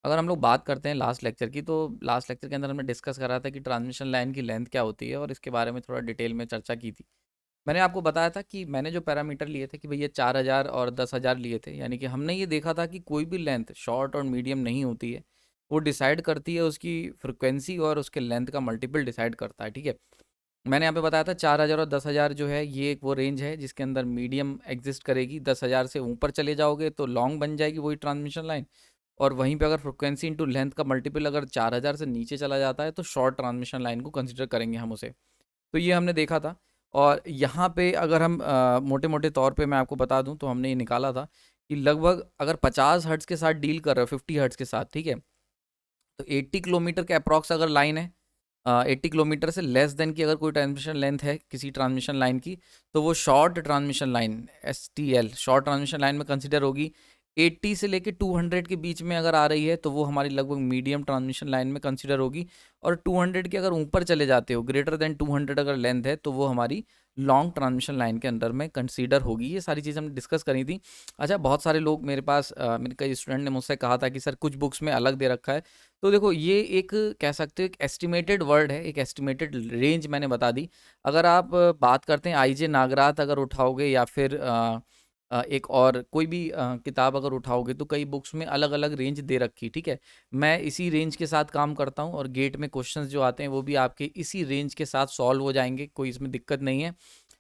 अगर हम लोग बात करते हैं लास्ट लेक्चर की, तो लास्ट लेक्चर के अंदर हमने डिस्कस करा था कि ट्रांसमिशन लाइन की लेंथ क्या होती है और इसके बारे में थोड़ा डिटेल में चर्चा की थी। मैंने आपको बताया था कि मैंने जो पैरामीटर लिए थे कि भैया 4000 और 10,000 लिए थे, यानी कि हमने ये देखा था कि कोई भी लेंथ शॉर्ट और मीडियम नहीं होती है, वो डिसाइड करती है उसकी फ्रिक्वेंसी और उसके लेंथ का मल्टीपल डिसाइड करता है। ठीक है, मैंने यहाँ पे बताया था 4000 और 10,000 जो है ये एक वो रेंज है जिसके अंदर मीडियम एग्जिस्ट करेगी। 10,000 से ऊपर चले जाओगे तो लॉन्ग बन जाएगी वही ट्रांसमिशन लाइन, और वहीं पे अगर फ्रिक्वेंसी इंटू लेंथ का मल्टीपल अगर 4000 से नीचे चला जाता है तो शॉर्ट ट्रांसमिशन लाइन को कंसिडर करेंगे हम उसे। तो ये हमने देखा था। और यहाँ पे अगर हम मोटे मोटे तौर पे मैं आपको बता दूं तो हमने ये निकाला था कि लगभग अगर 50 हर्ट्ज के साथ डील कर रहे हो, 50 हर्ट्ज के साथ, ठीक है, तो 80 किलोमीटर के अप्रॉक्स अगर लाइन है, 80 किलोमीटर से लेस देन की अगर कोई ट्रांसमिशन लेंथ है किसी ट्रांसमिशन लाइन की, तो वो short transmission line, STL short transmission line में कंसिडर होगी। 80 से लेके 200 के बीच में अगर आ रही है तो वो हमारी लगभग मीडियम ट्रांसमिशन लाइन में कंसिडर होगी। और 200 के अगर ऊपर चले जाते हो, ग्रेटर देन 200 अगर लेंथ है, तो वो हमारी लॉन्ग ट्रांसमिशन लाइन के अंदर में कंसीडर होगी। ये सारी चीज़ हमने डिस्कस करी थी। अच्छा, बहुत सारे लोग मेरे पास, मेरे कई स्टूडेंट ने मुझसे कहा था कि सर कुछ बुक्स में अलग दे रखा है। तो देखो, ये एक कह सकते हो एक एस्टिमेटेड वर्ड है, एक एस्टिमेटेड रेंज मैंने बता दी। अगर आप बात करते हैं IJ नागराथ अगर उठाओगे, या फिर एक और कोई भी किताब अगर उठाओगे, तो कई बुक्स में अलग अलग रेंज दे रखी। ठीक है, मैं इसी रेंज के साथ काम करता हूँ और गेट में क्वेश्चंस जो आते हैं वो भी आपके इसी रेंज के साथ सॉल्व हो जाएंगे, कोई इसमें दिक्कत नहीं है।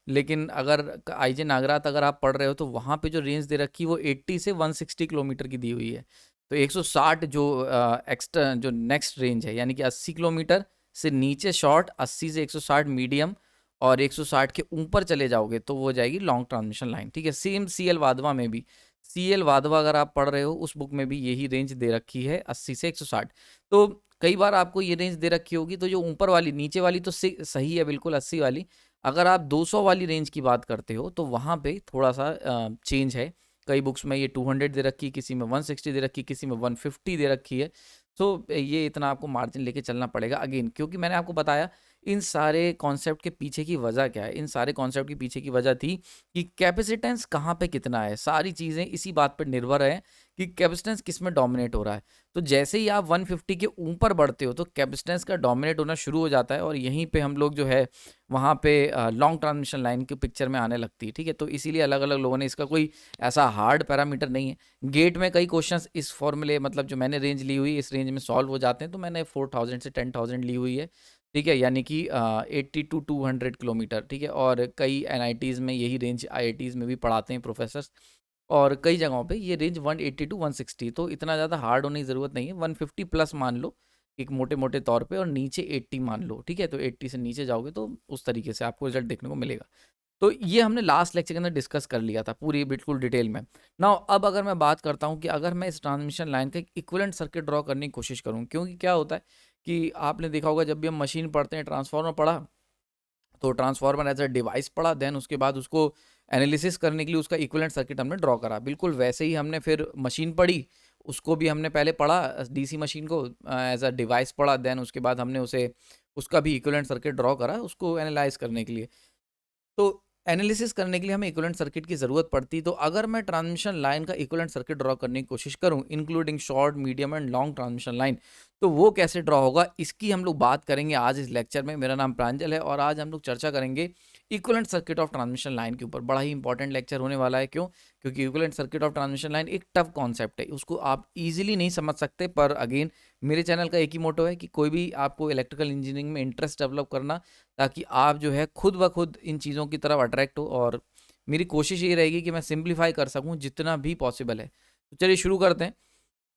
लेकिन अगर IJ नागराथ अगर आप पढ़ रहे हो तो वहाँ पे जो रेंज दे रखी है वो 80 से 160 किलोमीटर की दी हुई है। तो 160 जो एक्स्ट्रा जो नेक्स्ट रेंज है, यानी कि 80 किलोमीटर से नीचे शॉर्ट, 80 से 160 मीडियम, और 160 के ऊपर चले जाओगे तो वो हो जाएगी लॉन्ग ट्रांसमिशन लाइन। ठीक है, सेम CL वाधवा में भी, CL वाधवा अगर आप पढ़ रहे हो उस बुक में भी यही रेंज दे रखी है, 80 से 160। तो कई बार आपको ये रेंज दे रखी होगी, तो जो ऊपर वाली, नीचे वाली तो सही है बिल्कुल 80 वाली। अगर आप 200 वाली रेंज की बात करते हो तो वहाँ पे थोड़ा सा चेंज है। कई बुक्स में ये 200 दे रखी, किसी में 160 दे रखी, किसी में 150 दे रखी है। सो ये इतना आपको मार्जिन लेके चलना पड़ेगा अगेन, क्योंकि मैंने आपको बताया इन सारे कॉन्सेप्ट के पीछे की वजह क्या है। इन सारे कॉन्सेप्ट के पीछे की वजह थी कि कैपेसिटेंस कहाँ पे कितना है, सारी चीज़ें इसी बात पर निर्भर है कि कैपेसिटेंस किस में डोमिनेट हो रहा है। तो जैसे ही आप 150 के ऊपर बढ़ते हो तो कैपेसिटेंस का डोमिनेट होना शुरू हो जाता है, और यहीं पे हम लोग जो है वहाँ पे लॉन्ग ट्रांसमिशन लाइन की पिक्चर में आने लगती है। ठीक है, तो इसीलिए अलग अलग लोगों ने, इसका कोई ऐसा हार्ड पैरामीटर नहीं है। गेट में कई क्वेश्चंस इस फॉर्मूले, मतलब जो मैंने रेंज ली हुई इस रेंज में सॉल्व हो जाते हैं, तो मैंने 4000 से 10,000 ली हुई है। ठीक है, यानी कि 80 टू 200 किलोमीटर। ठीक है, और कई NITs में यही रेंज, IITs में भी पढ़ाते हैं प्रोफेसर्स, और कई जगहों पे ये रेंज 180 टू 160। तो इतना ज़्यादा हार्ड होने की ज़रूरत नहीं है, 150 प्लस मान लो एक मोटे मोटे तौर पे, और नीचे 80 मान लो। ठीक है, तो 80 से नीचे जाओगे तो उस तरीके से आपको रिजल्ट देखने को मिलेगा। तो ये हमने लास्ट लेक्चर के अंदर डिस्कस कर लिया था पूरी बिल्कुल डिटेल में। नाउ अब अगर मैं बात करता हूँ कि अगर मैं इस ट्रांसमिशन लाइन का एक इक्विवेलेंट सर्किट ड्रॉ करने की कोशिश करूँ, क्योंकि क्या होता है कि आपने देखा होगा जब भी हम मशीन पढ़ते हैं, ट्रांसफार्मर पढ़ा तो ट्रांसफार्मर एज अ डिवाइस पढ़ा, देन उसके बाद उसको एनालिसिस करने के लिए उसका इक्विवेलेंट सर्किट हमने ड्रॉ करा। बिल्कुल वैसे ही हमने फिर मशीन पढ़ी, उसको भी हमने पहले पढ़ा, DC मशीन को एज अ डिवाइस पढ़ा, देन उसके बाद हमने उसे, उसका भी इक्विवेलेंट सर्किट ड्रॉ करा उसको एनालाइज करने के लिए। तो एनालिसिस करने के लिए हमें इक्विवेलेंट सर्किट की ज़रूरत पड़ती। तो अगर मैं ट्रांसमिशन लाइन का इक्विवेलेंट सर्किट ड्रॉ करने की कोशिश करूं, including short, medium and long transmission line, तो वो कैसे ड्रॉ होगा इसकी हम लोग बात करेंगे आज इस लेक्चर में। मेरा नाम प्रांजल है और आज हम लोग चर्चा करेंगे equivalent circuit of transmission line के ऊपर। बड़ा ही इंपॉर्टेंट लेक्चर होने वाला है। क्यों? क्योंकि equivalent circuit of transmission line एक टफ कॉन्सेप्ट है, उसको आप इजीली नहीं समझ सकते। पर अगेन, मेरे चैनल का एक ही मोटो है कि कोई भी आपको इलेक्ट्रिकल इंजीनियरिंग में इंटरेस्ट डेवलप करना, ताकि आप जो है खुद ब खुद इन चीज़ों की तरफ अट्रैक्ट हो। और मेरी कोशिश ये रहेगी कि मैं सिंप्लीफाई कर सकूं जितना भी पॉसिबल है। तो चलिए शुरू करते हैं।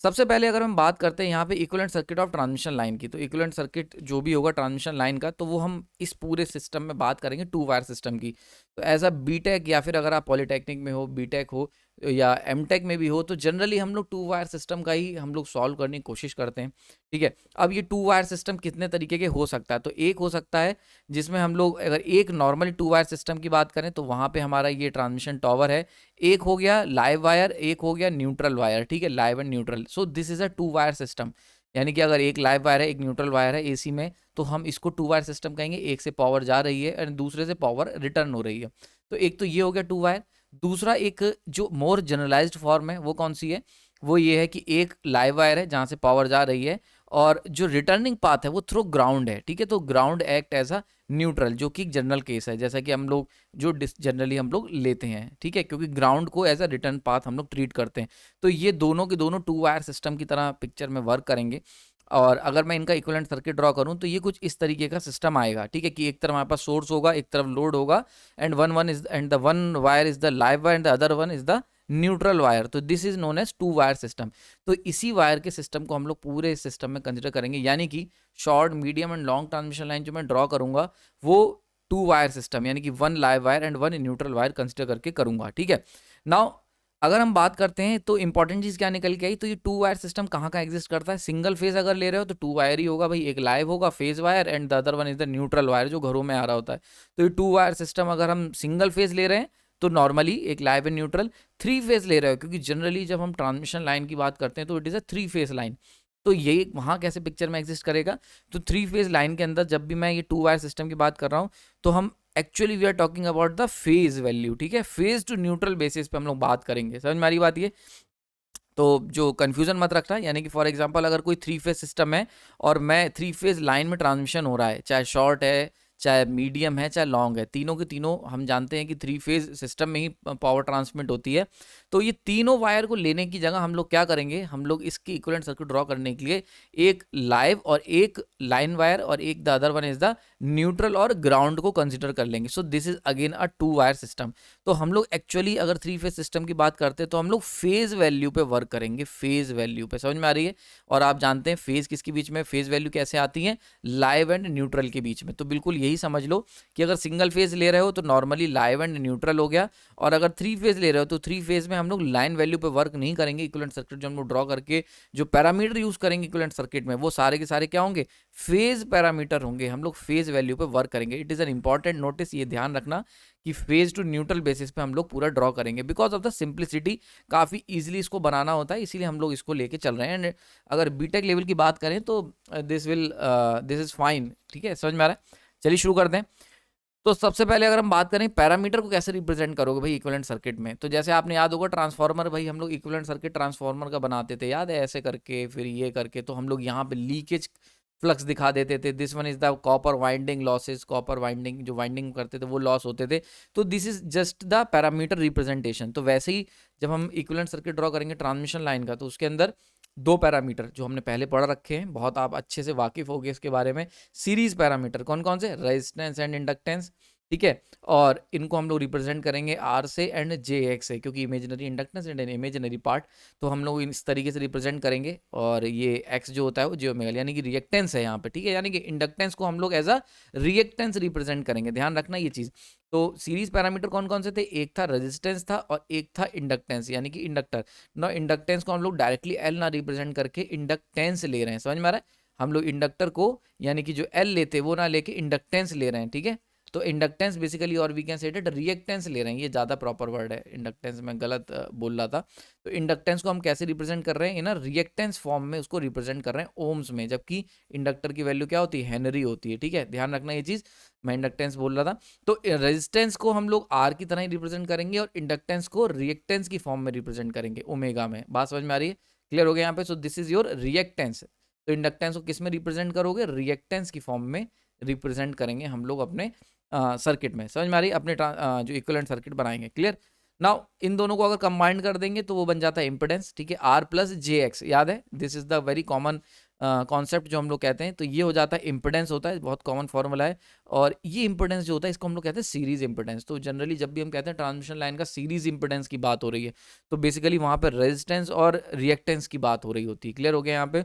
सबसे पहले अगर हम बात करते हैं यहाँ पे equivalent circuit of transmission line की, तो इक्विवेलेंट सर्किट जो भी होगा ट्रांसमिशन लाइन का, तो वो हम इस पूरे सिस्टम में बात करेंगे 2 वायर सिस्टम की। तो एज अ बीटेक, या फिर अगर आप पॉलिटेक्निक में हो, बीटेक हो या एमटेक में भी हो, तो जनरली हम लोग 2 वायर सिस्टम का ही हम लोग सॉल्व करने की कोशिश करते हैं। ठीक है, अब ये 2 वायर सिस्टम कितने तरीके के हो सकता है? तो एक हो सकता है जिसमें हम लोग, अगर एक नॉर्मल 2 वायर सिस्टम की बात करें तो वहाँ पे हमारा ये ट्रांसमिशन टॉवर है। एक हो गया लाइव वायर, एक हो गया न्यूट्रल वायर। ठीक है, live and neutral. So this is a 2 wire system. यानी कि अगर एक लाइव वायर है, एक न्यूट्रल वायर है AC में, तो हम इसको 2 वायर सिस्टम कहेंगे। एक से पावर जा रही है और दूसरे से पावर रिटर्न हो रही है। तो एक तो ये हो गया 2 वायर। दूसरा एक जो मोर जनरलाइज्ड फॉर्म है वो कौन सी है वो ये है कि एक लाइव वायर है जहाँ से पावर जा रही है, और जो रिटर्निंग पाथ है वो थ्रू ग्राउंड है, ठीक है। तो ground act as a neutral, जो कि जनरल केस है, जैसा कि हम लोग जो जनरली हम लोग लेते हैं, ठीक है, क्योंकि ग्राउंड को एज अ रिटर्न पाथ हम लोग ट्रीट करते हैं। तो ये दोनों के दोनों 2 वायर सिस्टम की तरह पिक्चर में वर्क करेंगे। और अगर मैं इनका इक्विवेलेंट सर्किट ड्रॉ करूं तो ये कुछ इस तरीके का सिस्टम आएगा, ठीक है, कि एक तरफ हमारे पास सोर्स होगा, एक तरफ लोड होगा, and the one wire is the live wire and the other one is the neutral wire. तो this is known as 2 wire system. तो इसी वायर के सिस्टम को हम लोग पूरे सिस्टम में कंसिडर करेंगे, यानी कि short, medium and long transmission line जो मैं ड्रॉ करूंगा वो 2 वायर सिस्टम, यानी कि 1 live wire and 1 neutral wire consider करके करूंगा, ठीक है। नाउ अगर हम बात करते हैं तो इंपॉर्टेंट चीज क्या निकल के आई, तो ये 2 वायर सिस्टम कहाँ का एग्जिस्ट करता है। सिंगल फेज अगर ले रहे हो तो 2 वायर ही होगा भाई, एक लाइव होगा phase wire and the other one is the neutral wire जो घरों में आ रहा होता है। तो ये 2 वायर सिस्टम अगर हम सिंगल फेज ले रहे हैं तो नॉर्मली एक लाइव एंड न्यूट्रल। 3 फेज ले रहे हो, क्योंकि जनरली जब हम ट्रांसमिशन लाइन की बात करते हैं तो it is a 3 phase line. तो ये वहाँ कैसे पिक्चर में एग्जिस्ट करेगा, तो 3 फेज लाइन के अंदर जब भी मैं ये 2 वायर सिस्टम की बात कर रहा हूँ तो हम actually we are talking about the phase value, ठीक है, फेज टू न्यूट्रल बेसिस पे हम लोग बात करेंगे। समझ में आ रही बात ये। तो जो कन्फ्यूजन मत रखना, यानी कि फॉर एग्जांपल अगर कोई 3 फेज सिस्टम है और मैं 3 फेज लाइन में ट्रांसमिशन हो रहा है, चाहे शॉर्ट है, चाहे मीडियम है, चाहे लॉन्ग है, तीनों के तीनों हम जानते हैं कि 3 फेज सिस्टम में ही पावर ट्रांसमिट होती है। तो ये तीनों वायर को लेने की जगह हम लोग क्या करेंगे, हम लोग इसकी इक्विवेलेंट सर्किट ड्रॉ करने के लिए एक लाइव और एक लाइन वायर और एक the other one is the neutral और ग्राउंड को कंसिडर कर लेंगे। सो this is again a 2 wire system. तो हम लोग एक्चुअली अगर 3 फेज सिस्टम की बात करते हैं तो हम लोग फेज वैल्यू पे वर्क करेंगे, फेज वैल्यू पे। समझ में आ रही है। और आप जानते हैं फेज किसके बीच में, फेज वैल्यू कैसे आती है, लाइव एंड न्यूट्रल के बीच में। तो बिल्कुल यही समझ लो कि अगर सिंगल फेज ले रहे हो तो नॉर्मली लाइव एंड न्यूट्रल हो गया, और अगर 3 फेज ले रहे हो तो 3 फेज में हम लोग लाइन वैल्यू पे वर्क नहीं करेंगे। इक्विवेलेंट सर्किट जो हम लोग ड्रॉ करके जो पैरामीटर यूज करेंगे इक्विवेलेंट सर्किट में, वो सारे के सारे क्या होंगे, फेज पैरामीटर होंगे। हम लोग फेज वैल्यू पे वर्क करेंगे। It is an important notice, ये ध्यान रखना कि फेज टू न्यूट्रल बेसिस पे हम लोग पूरा ड्रॉ करेंगे, बिकॉज ऑफ द सिंप्लिसिटी। काफी इजीली इसको बनाना होता है, इसीलिए हम लोग इसको लेके चल रहे हैं। एंड अगर बीटेक लेवल की बात करें तो दिस इज फाइन, ठीक है, समझ में आ रहा है। चलिए शुरू करते हैं। तो सबसे पहले अगर हम बात करें पैरामीटर को कैसे रिप्रेजेंट करोगे भाई इक्विवेलेंट सर्किट में, तो जैसे आपने याद होगा ट्रांसफार्मर, भाई हम लोग इक्विवेलेंट सर्किट ट्रांसफार्मर का बनाते थे, याद है, ऐसे करके फिर ये करके, तो हम लोग यहाँ पे लीकेज फ्लक्स दिखा देते थे। This one is the copper winding losses, copper winding जो वाइंडिंग करते थे वो लॉस होते थे। तो this is just the parameter representation. तो वैसे ही जब हम इक्विवेलेंट सर्किट ड्रॉ करेंगे ट्रांसमिशन लाइन का, तो उसके अंदर 2 पैरामीटर जो हमने पहले पढ़ रखे हैं, बहुत आप अच्छे से वाकिफ हो गए इसके बारे में। सीरीज पैरामीटर कौन कौन से, रेजिस्टेंस एंड इंडक्टेंस, ठीक है, और इनको हम लोग रिप्रेजेंट करेंगे आर से एंड जे एक्स से, क्योंकि imaginary inductance and imaginary part, तो हम लोग इस तरीके से रिप्रेजेंट करेंगे। और ये एक्स जो होता है वो जे ओमेगा, यानी कि रिएक्टेंस है यहाँ पे, ठीक है, यानी कि इंडक्टेंस को हम लोग एज अ रिएक्टेंस रिप्रेजेंट करेंगे, ध्यान रखना ये चीज़। तो सीरीज पैरामीटर कौन कौन से थे, एक था रेजिस्टेंस था और एक था इंडक्टेंस, यानी कि इंडक्टर। ना इंडक्टेंस को हम लोग डायरेक्टली एल ना रिप्रेजेंट करके इंडक्टेंस ले रहे हैं, समझ में आ रहा है। हम लोग इंडक्टर को यानी कि जो एल लेते वो ना लेके इंडक्टेंस ले रहे हैं, ठीक है। तो इंडक्टेंस बेसिकली, और we can say it reactance ले रहे हैं, ये ज़्यादा प्रॉपर वर्ड है, इंडक्टेंस मैं गलत बोल रहा था। तो इंडक्टेंस को हम कैसे रिप्रेजेंट कर रहे हैं, ना रिएक्टेंस फॉर्म में उसको रिप्रेजेंट कर रहे हैं ओम्स में, जबकि इंडक्टर की वैल्यू क्या होती है, हेनरी होती है, ठीक है, ध्यान रखना ये चीज़। मैं इंडक्टेंस बोल रहा था। तो रेजिस्टेंस को हम लोग आर की तरह ही रिप्रेजेंट करेंगे और इंडक्टेंस को रिएक्टेंस की फॉर्म में रिप्रेजेंट करेंगे ओमेगा में। बात समझ में आ रही है, क्लियर हो गया यहाँ पे। So this is your reactance. तो इंडक्टेंस को किस में रिप्रेजेंट करोगे, रिएक्टेंस की फॉर्म में रिप्रेजेंट करेंगे हम लोग अपने सर्किट में, समझ में आ रही है, अपने जो इक्विवेलेंट सर्किट बनाएंगे, क्लियर। नाउ इन दोनों को अगर कंबाइन कर देंगे तो वो बन जाता है इम्पिडेंस, ठीक है, आर प्लस जे एक्स, याद है, this is the very common concept जो हम लोग कहते हैं। तो ये हो जाता है इम्पिडेंस, होता है बहुत कॉमन फॉर्मूला है। और ये इम्पिडेंस जो होता है इसको हम लोग कहते हैं सीरीज इम्पिडेंस। तो जनरली जब भी हम कहते हैं ट्रांसमिशन लाइन का सीरीज इम्पिडेंस की बात हो रही है, तो बेसिकली वहाँ पर रेजिस्टेंस और रिएक्टेंस की बात हो रही होती है, क्लियर हो गया यहाँ पे।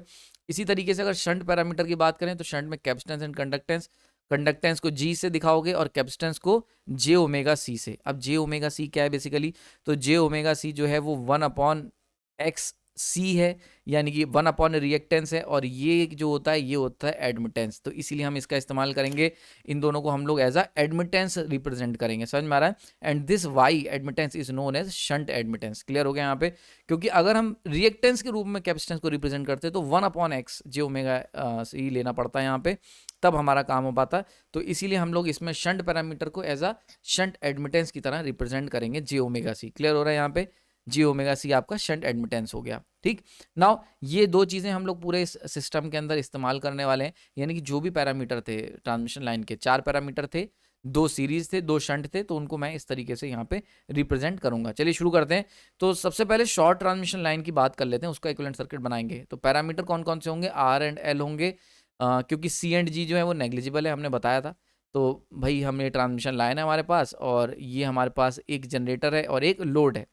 इसी तरीके से अगर शंट पैरामीटर की बात करें तो शंट में कैपेसिटेंस एंड कंडक्टेंस, कंडक्टेंस को जी से दिखाओगे और कैपेसिटेंस को जे ओमेगा सी से। अब जे ओमेगा सी क्या है बेसिकली, तो जे ओमेगा सी जो है वो 1/x सी है, यानी कि 1 रिएक्टेंस है, और ये जो होता है ये होता है एडमिटेंस। तो इसीलिए हम इसका इस्तेमाल करेंगे, इन दोनों को हम लोग एज अ एडमिटेंस रिप्रेजेंट करेंगे, समझ में आ रहा है। And this Y admittance is known as shunt admittance, clear हो गया यहाँ पे। क्योंकि अगर हम रिएक्टेंस के रूप में कैपेसिटेंस को रिप्रेजेंट करते हैं तो 1/x जे ओमेगा सी लेना पड़ता है यहाँ पे, तब हमारा काम हो पाता है। तो इसीलिए हम लोग इसमें शंट पैरामीटर को एज अ शंट एडमिटेंस की तरह रिप्रेजेंट करेंगे जे ओमेगा सी, क्लियर हो रहा है यहाँ पे। जे ओमेगा सी आपका शंट एडमिटेंस हो गया। ठीक, नाउ ये दो चीज़ें हम लोग पूरे इस सिस्टम के अंदर इस्तेमाल करने वाले हैं, यानी कि जो भी पैरामीटर थे ट्रांसमिशन लाइन के, 4 पैरामीटर थे, 2 सीरीज थे, 2 शंट थे, तो उनको मैं इस तरीके से यहाँ पे रिप्रेजेंट करूंगा। चलिए शुरू करते हैं। तो सबसे पहले शॉर्ट ट्रांसमिशन लाइन की बात कर लेते हैं, उसका इक्विवेलेंट सर्किट बनाएंगे। तो पैरामीटर कौन कौन से होंगे, आर एंड एल होंगे, क्योंकि सी एंड जी जो है वो नेग्लिजिबल है, हमने बताया था। तो भाई हमें ट्रांसमिशन लाइन है हमारे पास, और ये हमारे पास एक जनरेटर है और एक लोड है।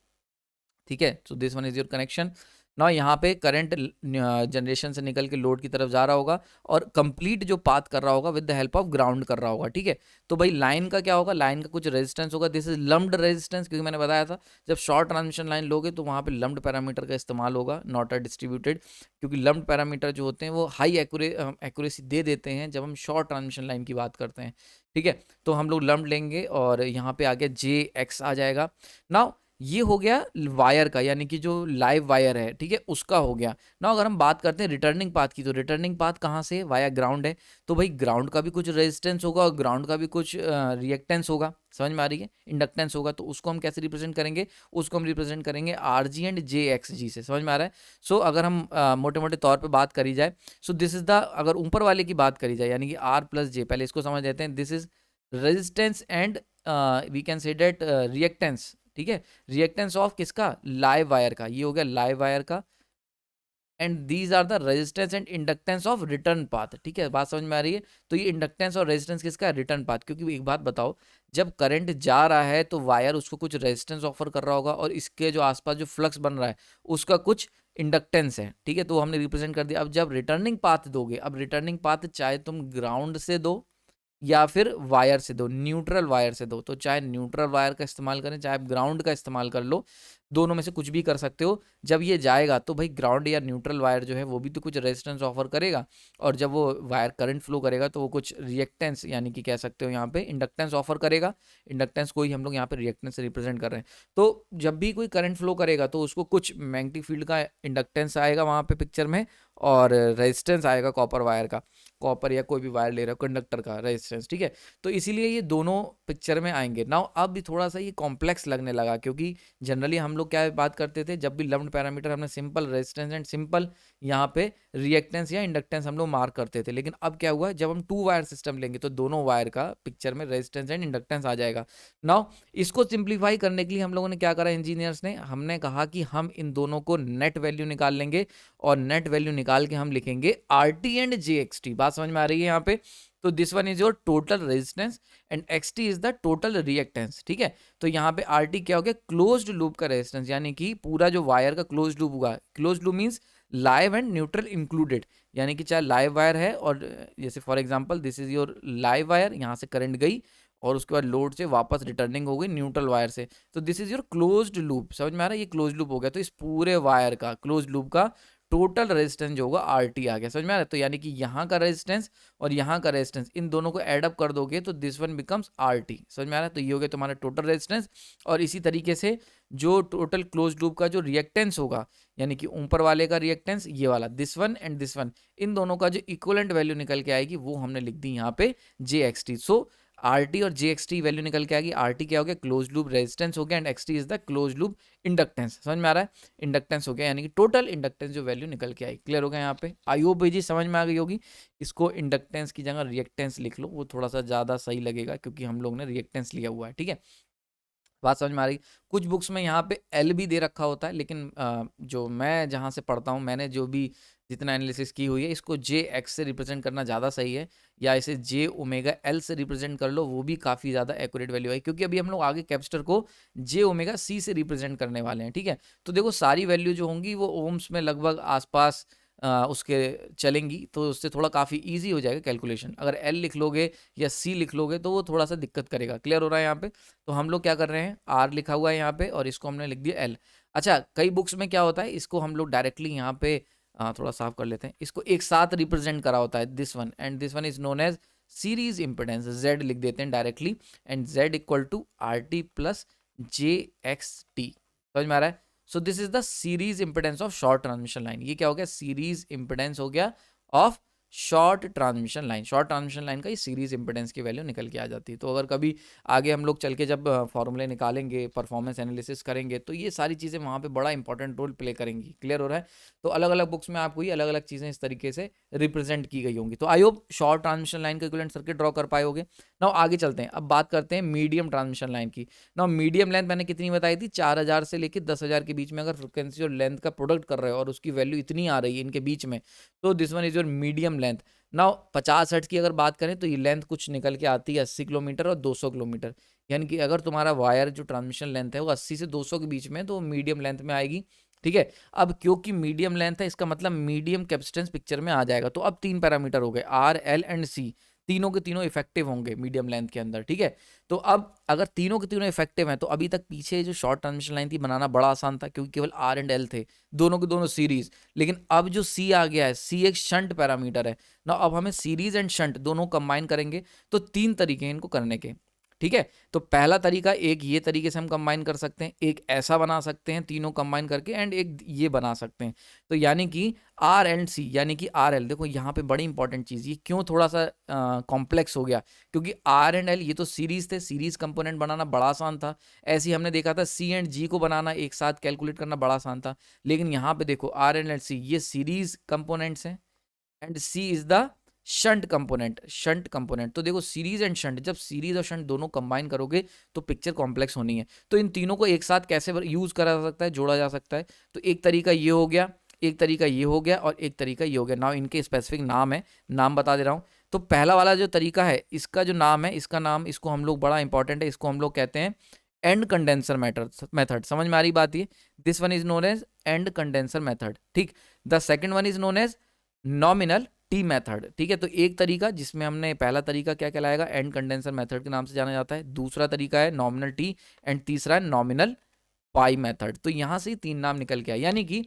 ठीक है, so this one is your connection. ना यहाँ पे करंट जनरेशन से निकल के लोड की तरफ जा रहा होगा और कंप्लीट जो पाथ कर रहा होगा with the help of ground कर रहा होगा। ठीक है, तो भाई लाइन का क्या होगा, लाइन का कुछ रेजिस्टेंस होगा, दिस इज लम्प्ड रेजिस्टेंस, क्योंकि मैंने बताया था जब शॉर्ट ट्रांसमिशन लाइन लोगे तो वहाँ पे लम्प्ड पैरामीटर का इस्तेमाल होगा, नॉट अ डिस्ट्रीब्यूटेड, क्योंकि लम्प्ड पैरामीटर जो होते हैं वो हाई एक्यूरेसी दे देते हैं जब हम शॉर्ट ट्रांसमिशन लाइन की बात करते हैं। ठीक है, तो हम लोग लम्प्ड लेंगे और यहाँ पे आगे जे एक्स आ जाएगा। नाउ ये हो गया वायर का, यानी कि जो लाइव वायर है, ठीक है, उसका हो गया। ना अगर हम बात करते हैं रिटर्निंग पाथ की, तो रिटर्निंग पाथ कहाँ से, वाया ग्राउंड है, तो भाई ग्राउंड का भी कुछ रेजिस्टेंस होगा और ग्राउंड का भी कुछ रिएक्टेंस होगा, समझ में आ रही है, इंडक्टेंस होगा। तो उसको हम कैसे रिप्रेजेंट करेंगे, उसको हम रिप्रेजेंट करेंगे R G and J X G से, समझ में आ रहा है। सो अगर हम मोटे मोटे तौर पर बात करी जाए, सो दिस इज द, अगर ऊपर वाले की बात करी जाए यानी कि आर प्लस जे, पहले इसको समझ लेते हैं, this is resistance and we can say that reactance. ठीक है, रिएक्टेंस ऑफ किसका, लाइव वायर का, ये हो गया लाइव वायर का, and these are the resistance and inductance of return path. ठीक है, बात समझ में आ रही है। तो ये इंडक्टेंस और रेजिस्टेंस किसका है, रिटर्न पाथ, क्योंकि एक बात बताओ, जब करंट जा रहा है तो वायर उसको कुछ रेजिस्टेंस ऑफर कर रहा होगा और इसके जो आसपास जो फ्लक्स बन रहा है उसका कुछ इंडक्टेंस है। ठीक है, तो हमने रिप्रेजेंट कर दिया। अब जब रिटर्निंग पाथ दोगे, अब रिटर्निंग पाथ चाहे तुम ग्राउंड से दो या फिर वायर से दो, न्यूट्रल वायर से दो, तो चाहे न्यूट्रल वायर का इस्तेमाल करें चाहे आप ग्राउंड का इस्तेमाल कर लो, दोनों में से कुछ भी कर सकते हो। जब ये जाएगा तो भाई ग्राउंड या न्यूट्रल वायर जो है वो भी तो कुछ रेजिस्टेंस ऑफर करेगा, और जब वो वायर करंट फ्लो करेगा तो वो कुछ रिएक्टेंस, यानी कि कह सकते हो यहाँ पे इंडक्टेंस ऑफर करेगा। इंडक्टेंस को ही हम लोग यहाँ पे रिएक्टेंस से रिप्रेजेंट कर रहे हैं। तो जब भी कोई करंट फ्लो करेगा तो उसको कुछ मैग्नेटिक फील्ड का इंडक्टेंस आएगा वहाँ पे पिक्चर में, और रेजिस्टेंस आएगा कॉपर वायर का, कॉपर या कोई भी वायर ले रहा हो कंडक्टर का रेजिस्टेंस। ठीक है, तो इसीलिए ये दोनों पिक्चर में आएंगे। नाउ अब भी थोड़ा सा ये कॉम्प्लेक्स लगने लगा, क्योंकि जनरली हम लोग क्या बात करते थे, जब भी लम्प्ड पैरामीटर हमने सिंपल रेजिस्टेंस एंड सिंपल यहाँ पे रिएक्टेंस या इंडक्टेंस हम लोग मार्क करते थे। लेकिन अब क्या हुआ, जब हम 2 वायर सिस्टम लेंगे तो दोनों वायर का पिक्चर में रेजिस्टेंस एंड इंडक्टेंस आ जाएगा। नाउ इसको सिंप्लीफाई करने के लिए हम लोगों ने क्या करा, इंजीनियर्स ने, हमने कहा कि हम इन दोनों को नेट वैल्यू निकाल लेंगे, और नेट वैल्यू निकाल के हम लिखेंगे are T and J X T. बात समझ में आ रही है यहाँ पे। तो this one is your total resistance and X T is the total reactance. ठीक है, तो यहाँ पे आर टी क्या हो गया, क्लोज्ड लूप का रेजिस्टेंस, यानी कि पूरा जो वायर का क्लोज्ड लूप हुआ, closed loop means live and neutral included, यानी कि चाहे लाइव वायर है, और जैसे for example this is your live wire, यहाँ से करंट गई और उसके बाद लोड से वापस रिटर्निंग हो गई न्यूट्रल वायर से, तो this is your closed loop. समझ में आ रहा है, ये क्लोज्ड लूप हो गया। तो इस पूरे वायर का क्लोज्ड लूप का टोटल रेजिस्टेंस जो होगा आर टी आ गया, समझ में आ रहा है। तो यानी कि यहाँ का रेजिस्टेंस और यहाँ का रेजिस्टेंस, इन दोनों को एड अप कर दोगे तो this one becomes R T, समझ में आ रहा है। तो ये हो गया तुम्हारा टोटल रेजिस्टेंस, और इसी तरीके से जो टोटल क्लोज लूप का जो रिएक्टेंस होगा, यानी कि ऊपर वाले का रिएक्टेंस ये वाला, this one and this one, इन दोनों का जो इक्वलेंट वैल्यू निकल के आएगी वो हमने लिख दी यहाँ पे जे एक्स टी। सो आर टी और जे एक्स टी वैल्यू निकल के आएगी। आर टी क्या हो गया, क्लोज लूप रेजिस्टेंस हो गया, and X T is the close loop inductance, समझ में आ रहा है, इंडक्टेंस हो गया, यानी कि टोटल इंडक्टेंस जो वैल्यू निकल के आई। क्लियर हो गया यहाँ पे, आई होप जी समझ में आ गई होगी। इसको इंडक्टेंस की जगह रिएक्टेंस लिख लो, वो थोड़ा सा ज़्यादा सही लगेगा, क्योंकि हम लोग ने रिएक्टेंस लिया हुआ है। ठीक है, बात समझ में आ रही। कुछ बुक्स में यहाँ पे एल भी दे रखा होता है, लेकिन जो मैं जहाँ से पढ़ता हूँ, मैंने जो भी जितना एनालिसिस की हुई है, इसको जे एक्स से रिप्रेजेंट करना ज़्यादा सही है, या इसे जे ओमेगा एल से रिप्रेजेंट कर लो, वो भी काफ़ी ज़्यादा एक्यूरेट वैल्यू है, क्योंकि अभी हम लोग आगे कैपेसिटर को जे ओमेगा सी से रिप्रेजेंट करने वाले हैं। ठीक है, तो देखो सारी वैल्यू जो होंगी वो ओम्स में लगभग आसपास उसके चलेंगी, तो उससे थोड़ा काफ़ी ईजी हो जाएगा कैलकुलेशन। अगर एल लिख लोगे या सी लिख लोगे तो वो थोड़ा सा दिक्कत करेगा। क्लियर हो रहा है यहाँ पे। तो हम लोग क्या कर रहे हैं, आर लिखा हुआ है यहाँ पे और इसको हमने लिख दिया एल। अच्छा, कई बुक्स में क्या होता है, इसको हम लोग डायरेक्टली यहाँ पे थोड़ा साफ कर लेते हैं, इसको एक साथ रिप्रेजेंट करा होता है, this one and this one is known as series impedance, Z लिख देते हैं directly, and Z equal to R T plus J X T. समझ में आ रहा है। So this is the series impedance of short transmission line. ये क्या हो गया, सीरीज इंपेडेंस हो गया ऑफ शॉर्ट ट्रांसमिशन लाइन का ये सीरीज इंपेडेंस की वैल्यू निकल के आ जाती है। तो अगर कभी आगे हम लोग चल के जब फॉर्मूले निकालेंगे, परफॉर्मेंस एनालिसिस करेंगे, तो ये सारी चीज़ें वहाँ पे बड़ा इंपॉर्टेंट रोल प्ले करेंगी। क्लियर हो रहा है? तो अलग अलग बुक्स में आपको ये अलग अलग चीज़ें इस तरीके से रिप्रेजेंट की गई होंगी। तो I hope short transmission line का इक्विवेलेंट सर्किट ड्रॉ कर पाए होगे। नाउ आगे चलते हैं, अब बात करते हैं मीडियम ट्रांसमिशन लाइन की। नाउ मीडियम लेंथ मैंने कितनी बताई थी, 4000 से लेकर 10,000 के बीच में अगर फ्रिक्वेंसी और लेंथ का प्रोडक्ट कर रहे हो और उसकी वैल्यू इतनी आ रही है इनके बीच में, तो this one is your medium length. Now 50 hertz की अगर बात करें तो ये लेंथ कुछ निकल के आती है 80 किलोमीटर और 200 किलोमीटर। यानी कि अगर तुम्हारा वायर जो ट्रांसमिशन लेंथ है वो 80 से 200 के बीच में, तो मीडियम लेंथ में आएगी। ठीक है, अब क्योंकि मीडियम लेंथ है इसका मतलब मीडियम कैपेसिटेंस पिक्चर में आ जाएगा। तो अब 3 पैरामीटर हो गए, आर, एल एंड सी, तीनों के तीनों इफेक्टिव होंगे मीडियम लेंथ के अंदर। ठीक है, तो अब अगर तीनों के तीनों इफेक्टिव हैं, तो अभी तक पीछे जो शॉर्ट ट्रांसमिशन लाइन थी बनाना बड़ा आसान था, क्योंकि केवल आर एंड एल थे, दोनों के दोनों सीरीज। लेकिन अब जो सी आ गया है, सी एक शंट पैरामीटर है ना। अब हमें सीरीज एंड शंट दोनों कंबाइन करेंगे, तो 3 तरीके हैं इनको करने के। ठीक है, तो पहला तरीका, एक ये तरीके से हम कंबाइन कर सकते हैं, एक ऐसा बना सकते हैं तीनों कंबाइन करके, एंड एक ये बना सकते हैं। तो यानी कि आर एंड सी, यानी कि आर एल, देखो यहाँ पे बड़ी इंपॉर्टेंट चीज, ये क्यों थोड़ा सा कॉम्प्लेक्स हो गया, क्योंकि आर एंड एल ये तो सीरीज थे, सीरीज कंपोनेंट बनाना बड़ा आसान था। ऐसे ही हमने देखा था सी एंड जी को बनाना, एक साथ कैलकुलेट करना बड़ा आसान था। लेकिन यहाँ पे देखो आर एंड एल सी ये सीरीज कंपोनेंट्स हैं, and C is the shunt component. तो देखो सीरीज एंड शंट, जब सीरीज और शंट दोनों कंबाइन करोगे तो पिक्चर कॉम्प्लेक्स होनी है। तो इन तीनों को एक साथ कैसे यूज करा जा सकता है, जोड़ा जा सकता है। तो एक तरीका ये हो गया, एक तरीका ये हो गया, और एक तरीका ये हो गया। नाउ इनके स्पेसिफिक नाम है, नाम बता दे रहा हूँ। तो पहला वाला जो तरीका है, इसका जो नाम है, इसका नाम, इसको हम लोग, बड़ा इंपॉर्टेंट है, इसको हम लोग कहते हैं एंड कंडेंसर मेथड। समझ में आ रही बात? ये this one is known as end condenser method. ठीक, the second one is known as nominal T method. ठीक है, तो एक तरीका जिसमें हमने, पहला तरीका क्या कहलाएगा, एंड कंडेंसर मेथड के नाम से जाना जाता है, दूसरा तरीका है नॉमिनल टी, एंड तीसरा है नॉमिनल पाई मेथड। तो यहां से 3 नाम निकल के आए, यानी कि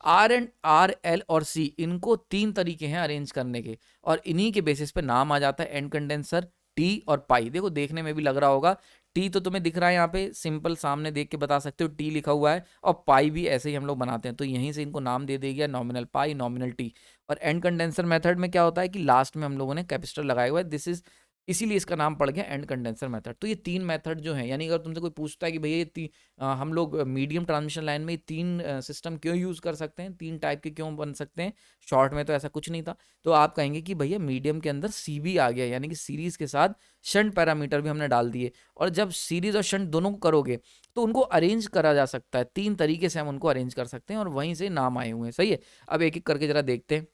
आर एल और सी, इनको 3 तरीके हैं अरेंज करने के, और इन्हीं के बेसिस पे नाम आ जाता है एंड कंडेंसर, टी और पाई। देखो देखने में भी लग रहा होगा, टी तो तुम्हें दिख रहा है यहाँ पे, सिंपल सामने देख के बता सकते हो टी लिखा हुआ है, और पाई भी ऐसे ही हम लोग बनाते हैं। तो यहीं से इनको नाम दे दिया नॉमिनल पाई, नॉमिनल टी। और एंड कंडेंसर मेथड में क्या होता है कि लास्ट में हम लोगों ने कैपेसिटर लगाया हुआ है, दिस इज, इसीलिए इसका नाम पड़ गया एंड कंडेंसर मेथड। तो ये 3 मेथड जो है, यानी अगर तुमसे कोई पूछता है कि भैया ये हम लोग मीडियम ट्रांसमिशन लाइन में 3 सिस्टम क्यों यूज कर सकते हैं, 3 टाइप के क्यों बन सकते हैं, शॉर्ट में तो ऐसा कुछ नहीं था। तो आप कहेंगे कि भैया मीडियम के अंदर सी भी आ गया, यानी कि सीरीज के साथ शंट पैरामीटर भी हमने डाल दिए, और जब सीरीज और शंट दोनों को करोगे तो उनको अरेंज करा जा सकता है, 3 तरीके से हम उनको अरेंज कर सकते हैं, और वहीं से नाम आए हुए हैं। सही है, अब एक एक करके जरा देखते हैं।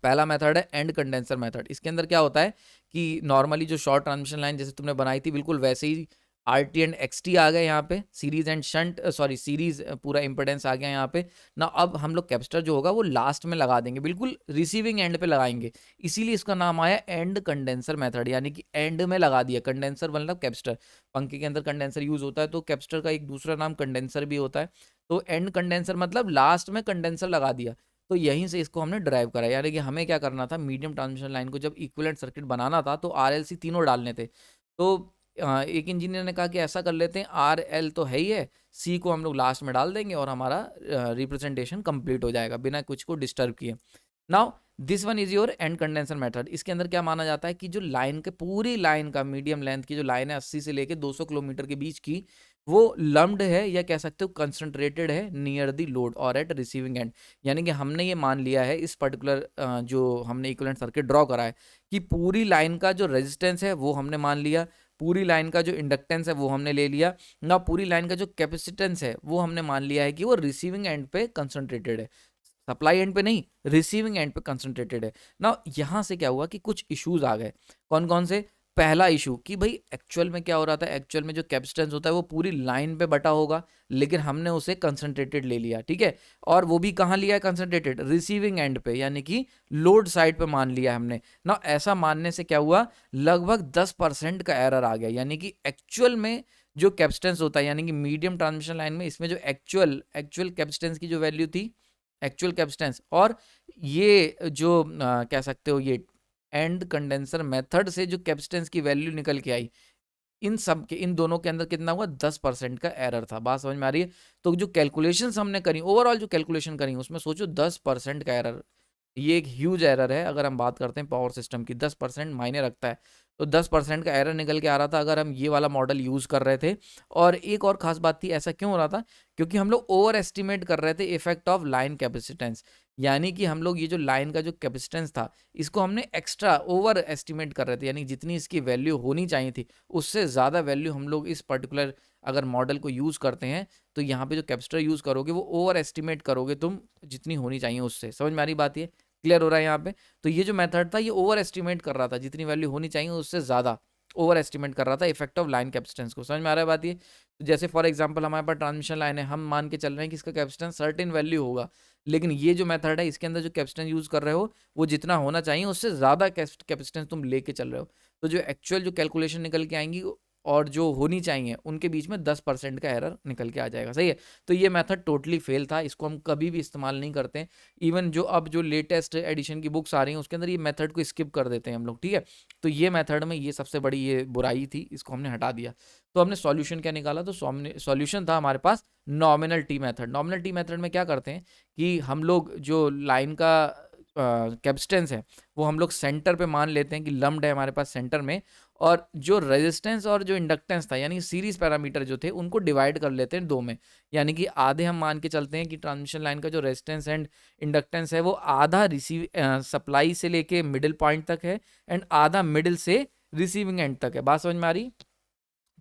पहला मेथड है एंड कंडेंसर मेथड। इसके अंदर क्या होता है कि नॉर्मली जो शॉर्ट ट्रांसमिशन लाइन जैसे तुमने बनाई थी, बिल्कुल वैसे ही R T and X T आ गए यहाँ पे, series and shunt, sorry series पूरा इंपेडेंस आ गया यहाँ पे ना। अब हम लोग कैपेसिटर जो होगा वो लास्ट में लगा देंगे, बिल्कुल रिसीविंग एंड पे लगाएंगे, इसीलिए इसका नाम आया एंड कंडेंसर मेथड, यानी कि एंड में लगा दिया। कंडेंसर मतलब कैपेसिटर, पंखे के अंदर कंडेंसर यूज होता है, तो कैपेसिटर का एक दूसरा नाम कंडेंसर भी होता है। तो एंड कंडेंसर मतलब लास्ट में कंडेंसर लगा दिया। तो यहीं से इसको हमने ड्राइव करा, यानी कि हमें क्या करना था, मीडियम ट्रांसमिशन लाइन को जब इक्विवेलेंट सर्किट बनाना था तो आर एल सी तीनों डालने थे। तो एक इंजीनियर ने कहा कि ऐसा कर लेते हैं, आर एल तो है ही है, सी को हम लोग लास्ट में डाल देंगे और हमारा रिप्रेजेंटेशन कंप्लीट हो जाएगा बिना कुछ को डिस्टर्ब किए। Now this one is your and condenser method. इसके अंदर क्या माना जाता है कि जो लाइन के, पूरी लाइन का मीडियम लेंथ की जो लाइन है 80 से लेके 200 किलोमीटर के बीच की, वो लम्ड है, या कह सकते हो कंसंट्रेटेड है नियर द लोड और एट रिसीविंग एंड। यानी कि हमने ये मान लिया है इस पर्टिकुलर जो हमने इक्विवेलेंट सर्किट ड्रॉ करा है, कि पूरी लाइन का जो रेजिस्टेंस है वो हमने मान लिया, पूरी लाइन का जो इंडक्टेंस है वो हमने ले लिया ना, पूरी लाइन का जो कैपेसिटेंस है वो हमने मान लिया है कि वो रिसीविंग एंड पे कंसंट्रेटेड है, सप्लाई एंड पे नहीं, रिसीविंग एंड पे कंसंट्रेटेड है ना। यहां से क्या हुआ कि कुछ इश्यूज आ गए। कौन कौन से? पहला इशू कि भाई एक्चुअल में क्या हो रहा था, एक्चुअल में जो कैपेसिटेंस होता है वो पूरी लाइन पे बटा होगा, लेकिन हमने उसे कंसंट्रेटेड ले लिया। ठीक है, और वो भी कहाँ लिया है कंसंट्रेटेड, रिसीविंग एंड पे, यानी कि लोड साइड पे मान लिया हमने ना। ऐसा मानने से क्या हुआ, लगभग 10% का एरर आ गया, यानी कि एक्चुअल में जो कैपेसिटेंस होता है, यानी कि मीडियम ट्रांसमिशन लाइन में इसमें जो एक्चुअल कैपेसिटेंस की जो वैल्यू थी, एक्चुअल कैपेसिटेंस, और ये जो कह सकते हो ये एंड कंडेंसर मेथड से जो कैपेसिटेंस की वैल्यू निकल के आई, इन सब के, इन दोनों के अंदर कितना हुआ, 10% का एरर था। बात समझ में आ रही है? तो जो कैलकुलेशंस हमने करी, ओवरऑल जो कैलकुलेशन करी, उसमें सोचो 10% का एरर, ये एक ह्यूज एरर है अगर हम बात करते हैं पावर सिस्टम की, 10% मायने रखता है। तो 10% का एरर निकल के आ रहा था अगर हम ये वाला मॉडल यूज़ कर रहे थे। और एक और ख़ास बात थी, ऐसा क्यों हो रहा था, क्योंकि हम लोग ओवर एस्टिमेट कर रहे थे इफेक्ट ऑफ लाइन कैपेसिटेंस। यानी कि हम लोग ये जो लाइन का जो कैपेसिटेंस था, इसको हमने एक्स्ट्रा ओवर एस्टिमेट कर रहे थे, यानी जितनी इसकी वैल्यू होनी चाहिए थी उससे ज़्यादा वैल्यू हम लोग इस पर्टिकुलर अगर मॉडल को यूज़ करते हैं, तो यहाँ पे जो कैपेसिटर यूज़ करोगे वो ओवर एस्टिमेट करोगे तुम जितनी होनी चाहिए उससे। समझ में आ रही बात ये? क्लियर हो रहा है यहाँ पे? तो ये जो मेथड था ये ओवर एस्टिमेट कर रहा था, जितनी वैल्यू होनी चाहिए उससे ज़्यादा ओवर एस्टिमेट कर रहा था इफेक्ट ऑफ लाइन कैपेसिटेंस को। समझ में आ रहा है बात ये? तो जैसे फॉर एग्जांपल हमारे पास ट्रांसमिशन लाइन है, हम मान के चल रहे हैं कि इसका कैपेसिटेंस सर्टेन वैल्यू होगा, लेकिन ये जो मेथड है इसके अंदर जो कैपेसिटेंस यूज़ कर रहे हो वो जितना होना चाहिए उससे ज़्यादा कैपेसिटेंस तुम लेके चल रहे हो। तो जो एक्चुअल जो कैलकुलेशन निकल के आएंगी और जो होनी चाहिए उनके बीच में 10% का एरर निकल के आ जाएगा। सही है? तो ये मेथड टोटली फेल था, इसको हम कभी भी इस्तेमाल नहीं करते हैं। इवन जो अब जो लेटेस्ट एडिशन की बुक्स आ रही हैं उसके अंदर ये मेथड को स्किप कर देते हैं हम लोग, ठीक है? तो ये मेथड में ये सबसे बड़ी ये बुराई थी, इसको हमने हटा दिया। तो हमने सॉल्यूशन क्या निकाला, तो सॉल्यूशन था हमारे पास nominal T method. Nominal T method में क्या करते हैं कि हम लोग जो लाइन का कैपेसिटेंस है वो हम लोग सेंटर पे मान लेते हैं कि लम्प्ड है हमारे पास सेंटर में, और जो रेजिस्टेंस और जो इंडक्टेंस था यानी सीरीज पैरामीटर जो थे उनको डिवाइड कर लेते हैं दो में। यानी कि आधे हम मान के चलते हैं कि ट्रांसमिशन लाइन का जो रेजिस्टेंस एंड इंडक्टेंस है वो आधा रिसीव सप्लाई से लेके मिडिल पॉइंट तक है, एंड आधा मिडिल से रिसीविंग एंड तक है। बात समझ में आ रही?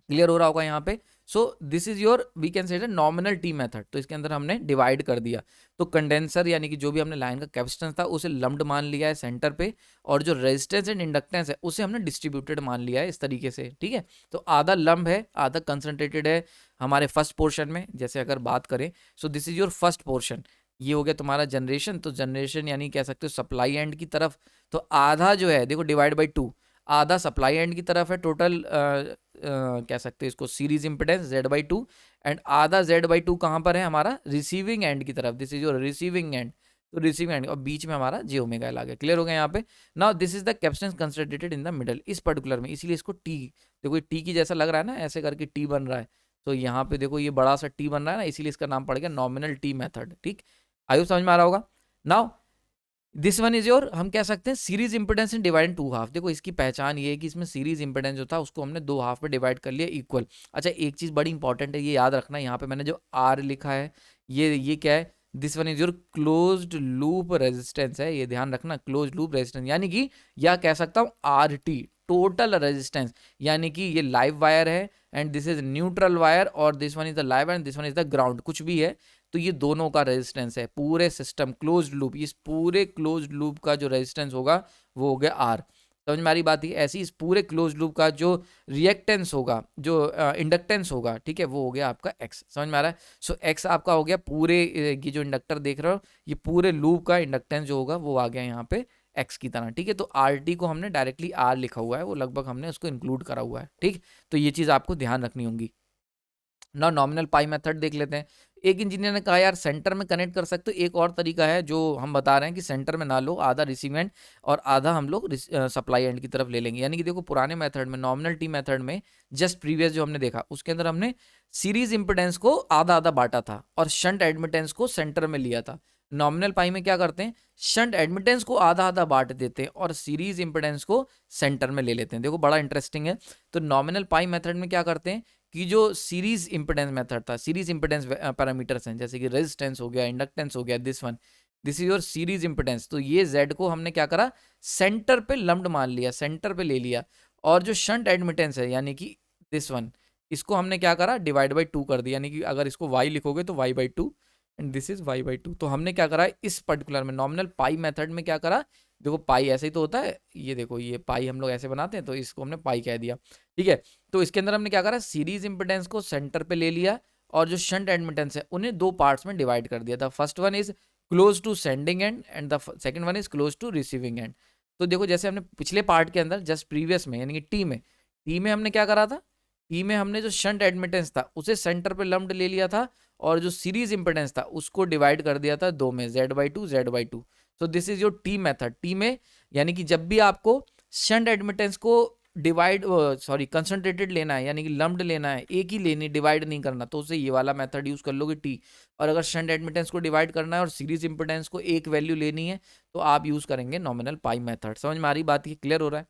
क्लियर हो रहा होगा यहाँ पे? So this is your we can say nominal T method. तो इसके अंदर हमने डिवाइड कर दिया, तो कंडेंसर यानी कि जो भी हमने लाइन का कैपेसिटेंस था उसे लम्प्ड मान लिया है सेंटर पे, और जो रेजिस्टेंस एंड इंडक्टेंस है उसे हमने डिस्ट्रीब्यूटेड मान लिया है इस तरीके से, ठीक है? तो आधा लम्प है, आधा कंसंट्रेटेड है हमारे फर्स्ट पोर्शन में। जैसे अगर बात करें, सो this is your first portion, ये हो गया तुम्हारा जनरेशन। तो जनरेशन यानी कह सकते हो सप्लाई एंड की तरफ, तो आधा जो है देखो डिवाइड बाई 2, आधा सप्लाई एंड की तरफ है टोटल कह सकते हैं इसको सीरीज इंपेडेंस Z/2, एंड आधा Z/2 कहाँ पर है हमारा रिसीविंग एंड की तरफ, this is your receiving end. तो रिसीविंग एंड और बीच में हमारा j ओमेगा एल आ गया। क्लियर हो गया यहाँ पे? Now this is the capacitance concentrated in the middle, इस पर्टिकुलर में, इसीलिए इसको टी, देखो ये टी की जैसा लग रहा है ना, ऐसे करके टी बन रहा है। तो यहाँ पे देखो ये बड़ा सा टी बन रहा है ना, इसीलिए इसका नाम पड़ गया नॉमिनल टी मेथड। ठीक, आयु समझ में आ रहा होगा? Now this one is your, हम कह सकते हैं series impedance in divide in two half. देखो इसकी पहचान ये है कि इसमें सीरीज इंपेडेंस जो था उसको हमने दो हाफ में डिवाइड कर लिया इक्वल। अच्छा एक चीज बड़ी इंपॉर्टेंट है, ये याद रखना, यहाँ पे मैंने जो आर लिखा है ये क्या है, this one is your closed loop resistance है, ये ध्यान रखना, क्लोज्ड लूप रेजिस्टेंस, यानी कि या कह सकता हूँ आर टी टोटल रेजिस्टेंस, यानी कि ये लाइव वायर है and this is neutral wire, और this one is the live and this one is the ground, कुछ भी है तो ये दोनों का रेजिस्टेंस है पूरे सिस्टम क्लोज्ड लूप, इस पूरे क्लोज्ड लूप का जो रेजिस्टेंस होगा वो हो गया आर। समझ में आ रही बात? ही ऐसी इस पूरे क्लोज लूप का जो रिएक्टेंस होगा, जो इंडक्टेंस होगा, ठीक है, वो हो गया आपका एक्स। समझ में आ रहा है? सो एक्स आपका हो गया पूरे ये जो इंडक्टर देख रहे हो ये पूरे लूप का इंडक्टेंस जो होगा वो आ गया यहाँ पे एक्स की तरह। ठीक है, तो आर टी को हमने डायरेक्टली आर लिखा हुआ है, वो लगभग हमने उसको इंक्लूड करा हुआ है। ठीक, तो ये चीज़ आपको ध्यान रखनी होगी ना। नॉमिनल पाई मेथड देख लेते हैं। एक इंजीनियर ने कहा यार सेंटर में कनेक्ट कर सकते हो, एक और तरीका है जो हम बता रहे हैं कि सेंटर में ना लो, आधा रिसीव एंड और आधा हम लोग सप्लाई एंड की तरफ ले लेंगे। यानी कि देखो पुराने मेथड में, नॉमिनल टी मेथड में, जस्ट प्रीवियस जो हमने देखा उसके अंदर हमने सीरीज इंपेडेंस को आधा आधा बांटा था और शंट एडमिटेंस को सेंटर में लिया था। नॉमिनल पाई में क्या करते हैं, शंट एडमिटेंस को आधा आधा बांट देते हैं और सीरीज इंपेडेंस को सेंटर में ले लेते हैं। देखो बड़ा इंटरेस्टिंग है। तो नॉमिनल पाई मेथड में क्या करते हैं कि जो सीरीज इंपेडेंस मेथड था, सीरीज इंपेडेंस पैरामीटर्स हैं जैसे कि रेजिस्टेंस हो गया, इंडक्टेंस हो गया, this is your series impedance. तो ये Z को हमने क्या करा, सेंटर पे लम्प्ड मान लिया, सेंटर पे ले लिया, और जो शंट एडमिटेंस है यानी कि दिस वन, इसको हमने क्या करा, डिवाइड बाई 2 कर दिया। यानी कि अगर इसको y लिखोगे तो y/2 and this is y/2। तो हमने क्या करा इस पर्टिकुलर में नॉमिनल पाई मेथड में क्या करा, देखो पाई ऐसे ही तो होता है, ये देखो ये पाई हम लोग ऐसे बनाते हैं तो इसको हमने पाई कह दिया। ठीक है, तो इसके अंदर हमने क्या करा, सीरीज इंपेडेंस को सेंटर पे ले लिया और जो शंट एडमिटेंस है उन्हें दो पार्ट्स में डिवाइड कर दिया था। First one is close to sending end the second one is close to receiving end. तो देखो जैसे हमने पिछले पार्ट के अंदर जस्ट प्रीवियस में यानी कि टी में हमने क्या करा था, टी में हमने जो शंट एडमिटेंस था उसे सेंटर पे लम्प्ड ले लिया था और जो सीरीज इंपेडेंस था उसको डिवाइड कर दिया था दो में, Z/2। So this is your T method. T में यानी कि जब भी आपको शंट एडमिटेंस को डिवाइड कंसंट्रेटेड लेना है, यानी कि लम्प्ड लेना है, एक ही लेनी, डिवाइड नहीं करना, तो उसे ये वाला मेथड यूज कर लोगे टी। और अगर शंट एडमिटेंस को डिवाइड करना है और सीरीज इंपेडेंस को एक वैल्यू लेनी है तो आप यूज करेंगे नॉमिनल पाई मेथड। समझ में आ रही बात, ये क्लियर हो रहा है?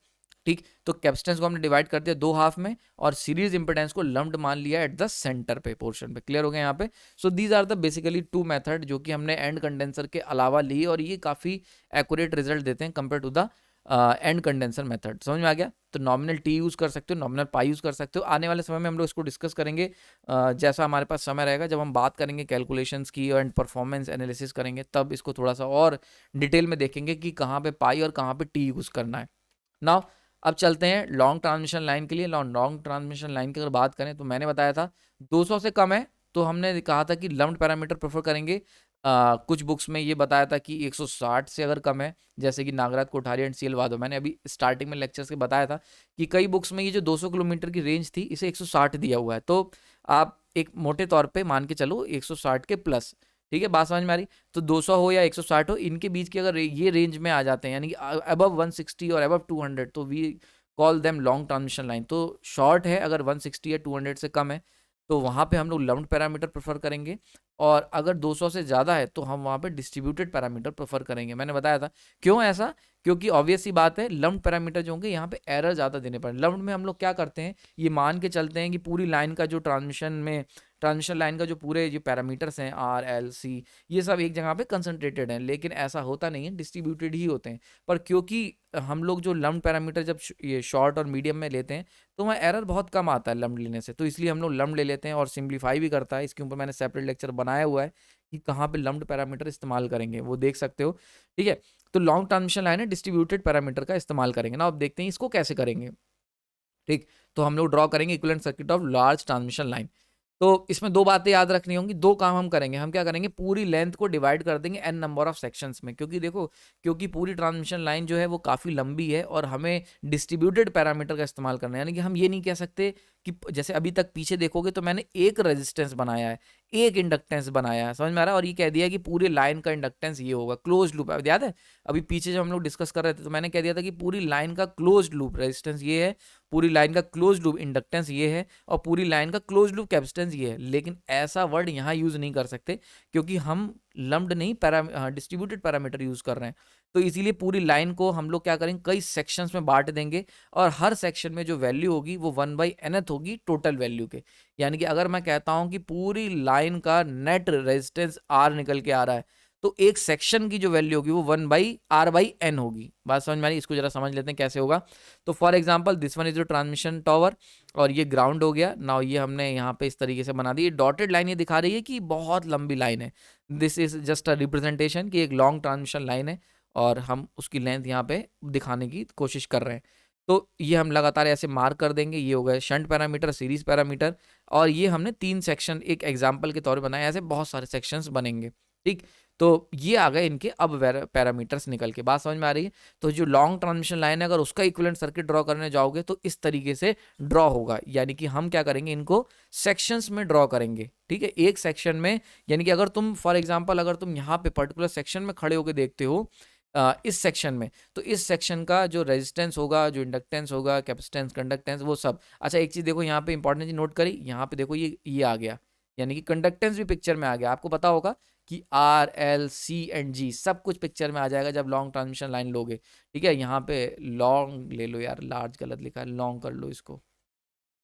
ठीक, तो कैपेसिटेंस को हमने डिवाइड कर दिया दो हाफ में और सीरीज इंपेडेंस को लम्प्ड मान लिया एट द सेंटर पे, पोर्शन पे। क्लियर हो गया यहाँ पे? So these are the basically two method जो कि हमने एंड कंडेंसर के अलावा ली, और ये काफी एक्यूरेट रिजल्ट देते हैं compare to the end condenser method. समझ में आ गया? तो नॉमिनल टी यूज कर सकते हो, नॉमिनल पाई यूज कर सकते हो। आने वाले समय में हम लोग इसको डिस्कस करेंगे जैसा हमारे पास समय रहेगा, जब हम बात करेंगे कैलकुलेशंस की एंड परफॉर्मेंस एनालिसिस करेंगे, तब इसको थोड़ा सा और डिटेल में देखेंगे कि कहाँ पे पाई और कहाँ पे टी यूज करना है। नाउ अब चलते हैं लॉन्ग ट्रांसमिशन लाइन के लिए। लॉन्ग ट्रांसमिशन लाइन की अगर बात करें तो मैंने बताया था 200 से कम है तो हमने कहा था कि लम्प्ड पैरामीटर प्रेफर करेंगे। कुछ बुक्स में ये बताया था कि 160 से अगर कम है, जैसे कि नागराज कोठारी एंड सीएल वादव, मैंने अभी स्टार्टिंग में लेक्चर्स के बताया था कि कई बुक्स में ये जो 200 किलोमीटर की रेंज थी इसे 160 दिया हुआ है, तो आप एक मोटे तौर पे मान के चलो 160 के प्लस। ठीक है, बात समझ में आ रही? तो 200 हो या 160 हो, इनके बीच की अगर ये रेंज में आ जाते हैं, यानी कि अबव 160 और अबव 200, तो we call them long transmission line. तो शॉर्ट है अगर 160 या 200 से कम है तो वहाँ पे हम लोग लम्प्ड पैरामीटर प्रेफर करेंगे, और अगर 200 से ज़्यादा है तो हम वहाँ पे डिस्ट्रीब्यूटेड पैरामीटर प्रेफर करेंगे। मैंने बताया था क्यों ऐसा, क्योंकि ऑब्वियस सी बात है लम्प्ड पैरामीटर जो होंगे यहाँ पे एरर ज़्यादा देने पड़े। लम्प्ड में हम लोग क्या करते हैं, ये मान के चलते हैं कि पूरी लाइन का जो ट्रांसमिशन लाइन का जो पूरे जो पैरामीटर्स हैं आर एल सी, ये सब एक जगह पे कंसंट्रेटेड हैं, लेकिन ऐसा होता नहीं है, डिस्ट्रीब्यूटेड ही होते हैं। पर क्योंकि हम लोग जो लम्प्ड पैरामीटर जब ये शॉर्ट और मीडियम में लेते हैं तो वहाँ एरर बहुत कम आता है लम्प्ड लेने से, तो इसलिए हम लोग लम्प्ड ले लेते हैं और सिंप्लीफाई भी करता है। इसके ऊपर मैंने सेपरेट लेक्चर बनाया हुआ है कि कहाँ पे लम्प्ड पैरामीटर इस्तेमाल करेंगे, वो देख सकते हो। ठीक है, तो लॉन्ग ट्रांसमिशन लाइन है डिस्ट्रीब्यूटेड पैरामीटर का इस्तेमाल करेंगे ना। अब देखते हैं इसको कैसे करेंगे। ठीक, तो हम लोग ड्रॉ करेंगे equivalent circuit of large transmission line. तो इसमें दो बातें याद रखनी होंगी, दो काम हम करेंगे। हम क्या करेंगे, पूरी लेंथ को डिवाइड कर देंगे एन नंबर ऑफ सेक्शंस में, क्योंकि देखो क्योंकि पूरी ट्रांसमिशन लाइन जो है वो काफ़ी लंबी है और हमें डिस्ट्रीब्यूटेड पैरामीटर का इस्तेमाल करना है। यानी कि हम ये नहीं कह सकते कि जैसे अभी तक पीछे देखोगे तो मैंने एक रेजिस्टेंस बनाया है, एक इंडक्टेंस बनाया है, समझ में आ रहा है, और ये कह दिया कि पूरी लाइन का इंडक्टेंस ये होगा, क्लोज लूप। याद है अभी पीछे जब हम लोग डिस्कस कर रहे थे तो मैंने कह दिया था कि पूरी लाइन का क्लोज लूप रेजिस्टेंस ये है, पूरी लाइन का क्लोज लूप इंडक्टेंस ये है, और पूरी लाइन का क्लोज लूप कैपेसिटेंस ये है। लेकिन ऐसा वर्ड यहाँ यूज नहीं कर सकते क्योंकि हम लम्प्ड नहीं डिस्ट्रीब्यूटेड पैरामीटर यूज कर रहे हैं। तो इसीलिए पूरी लाइन को हम लोग क्या करेंगे, कई सेक्शंस में बांट देंगे, और हर सेक्शन में जो वैल्यू होगी वो 1/nth होगी टोटल वैल्यू के। यानी कि अगर मैं कहता हूं कि पूरी लाइन का नेट रेजिस्टेंस आर निकल के आ रहा है तो एक सेक्शन की जो वैल्यू होगी वो 1/r/n होगी। बात समझ में आ रही? इसको जरा समझ लेते हैं कैसे होगा। तो for example this one is जो ट्रांसमिशन टावर, और ये ग्राउंड हो गया। नाउ ये हमने यहाँ पे इस तरीके से बना दी, डॉटेड लाइन ये दिखा रही है कि बहुत लंबी लाइन है। This is just a representation कि एक लॉन्ग ट्रांसमिशन लाइन है और हम उसकी लेंथ यहाँ पे दिखाने की कोशिश कर रहे हैं। तो ये हम लगातार ऐसे मार्क कर देंगे। ये हो गए शंट पैरामीटर, सीरीज पैरामीटर, और ये हमने 3 सेक्शन एक एग्जाम्पल के तौर पर बनाए, ऐसे बहुत सारे सेक्शंस बनेंगे। ठीक, तो ये आ गए इनके अब पैरामीटर्स निकल के। बात समझ में आ रही है? तो जो लॉन्ग ट्रांसमिशन लाइन है अगर उसका इक्विवेलेंट सर्किट ड्रॉ करने जाओगे तो इस तरीके से ड्रॉ होगा। यानी कि हम क्या करेंगे, इनको सेक्शंस में ड्रॉ करेंगे। ठीक है, एक सेक्शन में, यानी कि अगर तुम फॉर एग्जांपल अगर तुम यहाँ पे पर्टिकुलर सेक्शन में खड़े होकर देखते हो इस सेक्शन में, तो इस सेक्शन का जो रेजिस्टेंस होगा, जो इंडक्टेंस होगा, कैपेसिटेंस, कंडक्टेंस, वो सब। अच्छा एक चीज़ देखो यहाँ पे इंपॉर्टेंट चीज नोट करी, यहाँ पे देखो ये आ गया, यानी कि कंडक्टेंस भी पिक्चर में आ गया। आपको पता होगा कि आर एल सी एंड जी सब कुछ पिक्चर में आ जाएगा जब लॉन्ग ट्रांसमिशन लाइन लोगे। ठीक है, यहाँ पे लॉन्ग ले लो, यार लार्ज गलत लिखा है, लॉन्ग कर लो इसको।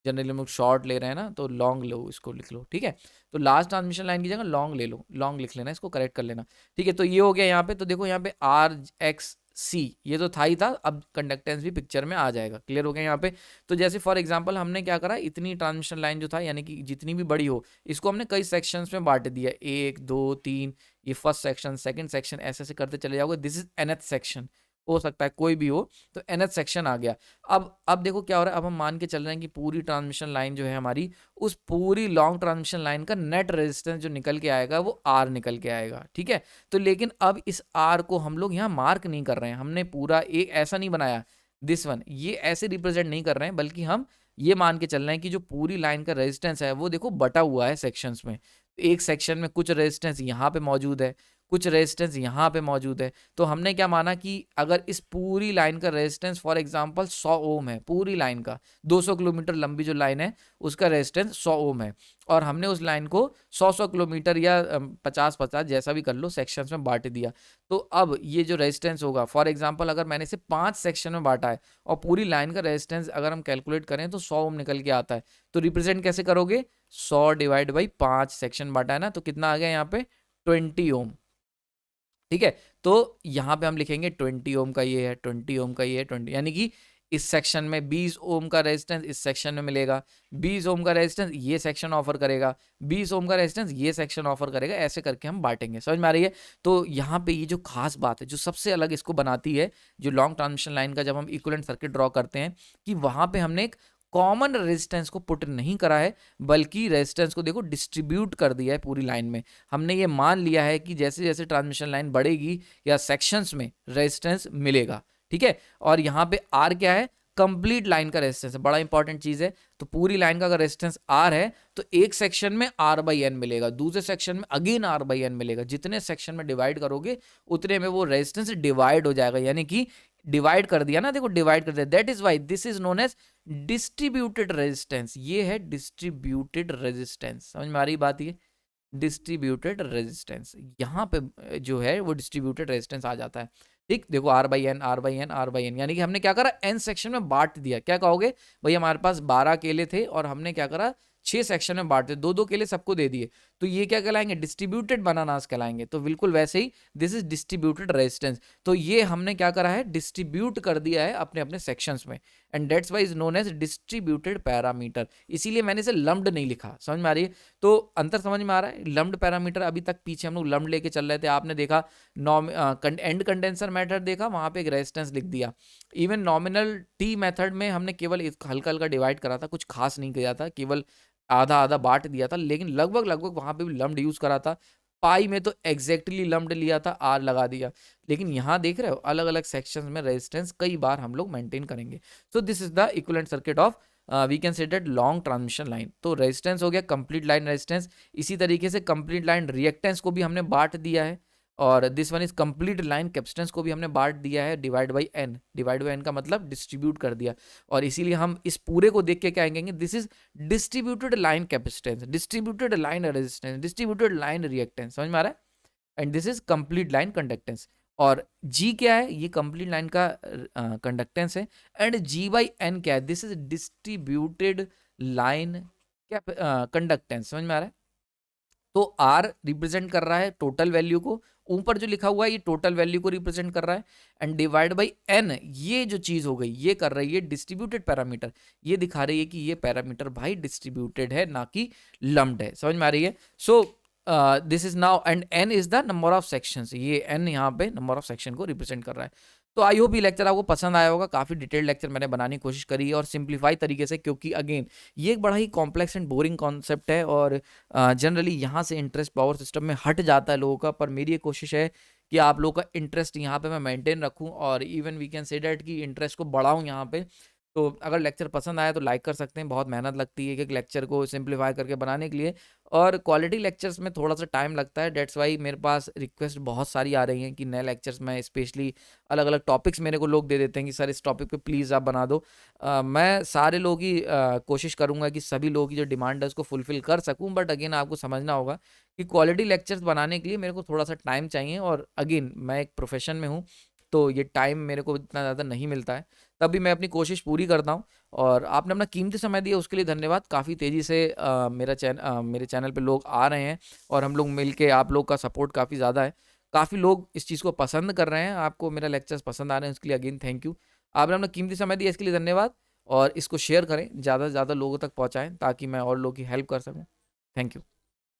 जनरली हम लोग शॉर्ट ले रहे हैं ना, तो लॉन्ग लो, इसको लिख लो। ठीक है, तो लास्ट ट्रांसमिशन लाइन की जगह लॉन्ग ले लो, लॉन्ग लिख लेना, इसको करेक्ट कर लेना। ठीक है, तो ये हो गया यहाँ पे। तो देखो यहाँ पे आर एक्स सी ये तो था ही था, अब कंडक्टेंस भी पिक्चर में आ जाएगा। क्लियर हो गया यहाँ पे? तो जैसे फॉर एग्जांपल हमने क्या करा, इतनी ट्रांसमिशन लाइन जो था, यानी कि जितनी भी बड़ी हो, इसको हमने कई सेक्शंस में बांट दिया, 1 2 3, ये फर्स्ट सेक्शन, सेकंड सेक्शन, ऐसे ऐसे करते चले जाओगे। दिस इज nth सेक्शन, हो सकता है कोई भी हो, तो nth सेक्शन आ गया। अब देखो क्या हो रहा है, अब हम मान के चल रहे हैं कि पूरी ट्रांसमिशन लाइन जो है हमारी, उस पूरी लॉन्ग ट्रांसमिशन लाइन का नेट रेजिस्टेंस जो निकल के आएगा वो आर निकल के आएगा। ठीक है, तो लेकिन अब इस आर को हम लोग यहाँ मार्क नहीं कर रहे हैं, हमने पूरा एक ऐसा नहीं बनाया, दिस वन ये ऐसे रिप्रेजेंट नहीं कर रहे हैं, बल्कि हम ये मान के चल रहे हैं कि जो पूरी लाइन का रेजिस्टेंस है वो देखो बटा हुआ है सेक्शंस में। एक सेक्शन में कुछ रेजिस्टेंस यहाँ पे मौजूद है, कुछ रेजिस्टेंस यहाँ पे मौजूद है। तो हमने क्या माना कि अगर इस पूरी लाइन का रेजिस्टेंस फॉर एग्जांपल 100 ओम है, पूरी लाइन का 200 किलोमीटर लंबी जो लाइन है उसका रेजिस्टेंस 100 ओम है, और हमने उस लाइन को 100 किलोमीटर या 50-50 जैसा भी कर लो सेक्शंस में बांट दिया। तो अब ये जो रेजिस्टेंस होगा, फॉर एग्जांपल अगर मैंने इसे 5 सेक्शन में बांटा है और पूरी लाइन का रेजिस्टेंस अगर हम कैलकुलेट करें तो 100 ओम निकल के आता है, तो रिप्रेजेंट कैसे करोगे? 100 डिवाइड बाई 5 सेक्शन बांटा है ना, तो कितना आ गया यहाँ पे? 20 ओम। ठीक है, तो यहाँ पे हम लिखेंगे 20 ओम का ये है, 20 ओम का ये है, 20, यानी कि इस सेक्शन में 20 ओम का रेजिस्टेंस इस सेक्शन में मिलेगा, 20 ओम का रेजिस्टेंस ये सेक्शन ऑफर करेगा, 20 ओम का रेजिस्टेंस ये सेक्शन ऑफर करेगा, ऐसे करके हम बांटेंगे। समझ में आ रही है? तो यहाँ पे ये जो खास बात है, जो सबसे अलग इसको बनाती है, जो लॉन्ग ट्रांसमिशन लाइन का जब हम इक्विवेलेंट सर्किट ड्रॉ करते हैं, कि वहां पे हमने एक कॉमन रेजिस्टेंस को पुट नहीं करा है, बल्कि रेजिस्टेंस को देखो डिस्ट्रीब्यूट कर दिया है पूरी लाइन में। हमने ये मान लिया है कि जैसे जैसे ट्रांसमिशन लाइन बढ़ेगी या सेक्शंस में रेजिस्टेंस मिलेगा। ठीक है, और यहाँ पे आर क्या है? कंप्लीट लाइन का रेजिस्टेंस है, बड़ा इंपॉर्टेंट चीज है। तो पूरी लाइन का अगर रेजिस्टेंस आर है तो एक सेक्शन में आर बाई एन मिलेगा, दूसरे सेक्शन में अगेन आर बाई एन मिलेगा। जितने सेक्शन में डिवाइड करोगे उतने में वो रेजिस्टेंस डिवाइड हो जाएगा, यानी कि डिवाइड कर दिया ना, देखो डिवाइड कर दिया। That is why this is known as distributed resistance. ये है डिस्ट्रीब्यूटेड रेजिस्टेंस। समझ में आ रही बात? ये डिस्ट्रीब्यूटेड रेजिस्टेंस यहाँ पे जो है वो डिस्ट्रीब्यूटेड रेजिस्टेंस आ जाता है। ठीक, देखो R by N, R by N, R by N, यानी कि हमने क्या करा? एन सेक्शन में बांट दिया। क्या कहोगे भाई? हमारे पास 12 केले थे और हमने क्या करा? 6 सेक्शन में बांट दिए, 2-2 केले सबको दे दिए, तो ये क्या कहलाएंगे? डिस्ट्रीब्यूटेड बनानास कहलाएंगे। तो बिल्कुल वैसे ही दिस इज डिस्ट्रीब्यूटेड रेजिस्टेंस। तो ये हमने क्या करा है? डिस्ट्रीब्यूट कर दिया है अपने अपने सेक्शंस में, and that's why is known as distributed parameter. इसीलिए मैंने इसे लम्प्ड नहीं लिखा। समझ में आ रही है? तो अंतर समझ में आ रहा है? लम्प्ड पैरामीटर, अभी तक पीछे हम लोग लम्प्ड लेके चल रहे थे, आपने देखा एंड कंडेंसर मेथड देखा, वहां पे एक रेजिस्टेंस लिख दिया। इवन नॉमिनल टी मेथड में हमने केवल हल्का हल्का डिवाइड करा था, कुछ खास नहीं किया था, केवल आधा आधा बांट दिया था, लेकिन लगभग लगभग वहां पे भी लम्प्ड यूज करा था। पाई में तो एग्जैक्टली लम्प्ड लिया था, आर लगा दिया। लेकिन यहाँ देख रहे हो अलग अलग सेक्शंस में रेजिस्टेंस कई बार हम लोग मेंटेन करेंगे। So this is the equivalent circuit of we can say that long transmission line. तो रेजिस्टेंस हो गया कंप्लीट लाइन रेजिस्टेंस। इसी तरीके से कंप्लीट लाइन रिएक्टेंस को भी हमने बांट दिया है, और this one is complete line capacitance को भी हमने बांट दिया है divide by N. Divide by N का मतलब डिस्ट्रीब्यूट कर दिया, और इसीलिए हम इस पूरे को देख के क्या कहेंगे? This is distributed line capacitance, distributed line resistance, distributed line reactance. समझ में आ रहा है? And this is complete line conductance. और जी क्या है? ये कंप्लीट लाइन का कंडक्टेंस है। एंड जी बाई एन क्या है? This is distributed line conductance. समझ में आ रहा है? तो आर रिप्रेजेंट कर रहा है टोटल वैल्यू को, ऊपर जो लिखा हुआ है ये टोटल वैल्यू को रिप्रेजेंट कर रहा है, एंड डिवाइड बाई एन ये जो चीज हो गई ये कर रही है डिस्ट्रीब्यूटेड पैरामीटर। ये दिखा रही है कि ये पैरामीटर भाई डिस्ट्रीब्यूटेड है, ना कि लम्प्ड है। समझ में आ रही है? So this is now, and N is the number of sections. ये एन यहाँ पे नंबर ऑफ सेक्शन को रिप्रेजेंट कर रहा है। तो आई होप ये लेक्चर आपको पसंद आया होगा। काफी डिटेल्ड लेक्चर मैंने बनाने की कोशिश करी है, और सिंप्लीफाई तरीके से, क्योंकि अगेन ये एक बड़ा ही कॉम्प्लेक्स एंड बोरिंग कॉन्सेप्ट है, और जनरली यहाँ से इंटरेस्ट पावर सिस्टम में हट जाता है लोगों का। पर मेरी ये कोशिश है कि आप लोगों का इंटरेस्ट यहाँ पे मैं मेंटेन रखूँ, और even we can say that कि इंटरेस्ट को बढ़ाऊँ यहाँ पे। तो अगर लेक्चर पसंद आया तो लाइक कर सकते हैं। बहुत मेहनत लगती है एक लेक्चर को सिंप्लीफाई करके बनाने के लिए, और क्वालिटी लेक्चर्स में थोड़ा सा टाइम लगता है। डेट्स वाई मेरे पास रिक्वेस्ट बहुत सारी आ रही हैं कि नए लेक्चर्स में स्पेशली अलग अलग टॉपिक्स मेरे को लोग दे देते हैं कि सर इस टॉपिक पे प्लीज़ आप बना दो। मैं सारे लोगों की कोशिश करूँगा कि सभी लोगों की जो डिमांड है उसको फुलफिल कर सकूँ, बट अगेन आपको समझना होगा कि क्वालिटी लेक्चर्स बनाने के लिए मेरे को थोड़ा सा टाइम चाहिए, और अगेन मैं एक प्रोफेशन में हूँ, तो ये टाइम मेरे को इतना ज़्यादा नहीं मिलता है। तभी मैं अपनी कोशिश पूरी करता हूँ, और आपने अपना कीमती समय दिया उसके लिए धन्यवाद। काफ़ी तेज़ी से मेरे चैनल पे लोग आ रहे हैं, और हम लोग मिल के, आप लोग का सपोर्ट काफ़ी ज़्यादा है, काफ़ी लोग इस चीज़ को पसंद कर रहे हैं, आपको मेरा लेक्चर्स पसंद आ रहे हैं, उसके लिए अगेन थैंक यू। आपने अपना कीमती समय दिया इसके लिए धन्यवाद, और इसको शेयर करें, ज़्यादा से ज़्यादा लोगों तक पहुँचाएँ ताकि मैं और लोगों की हेल्प कर सकूँ। Thank you.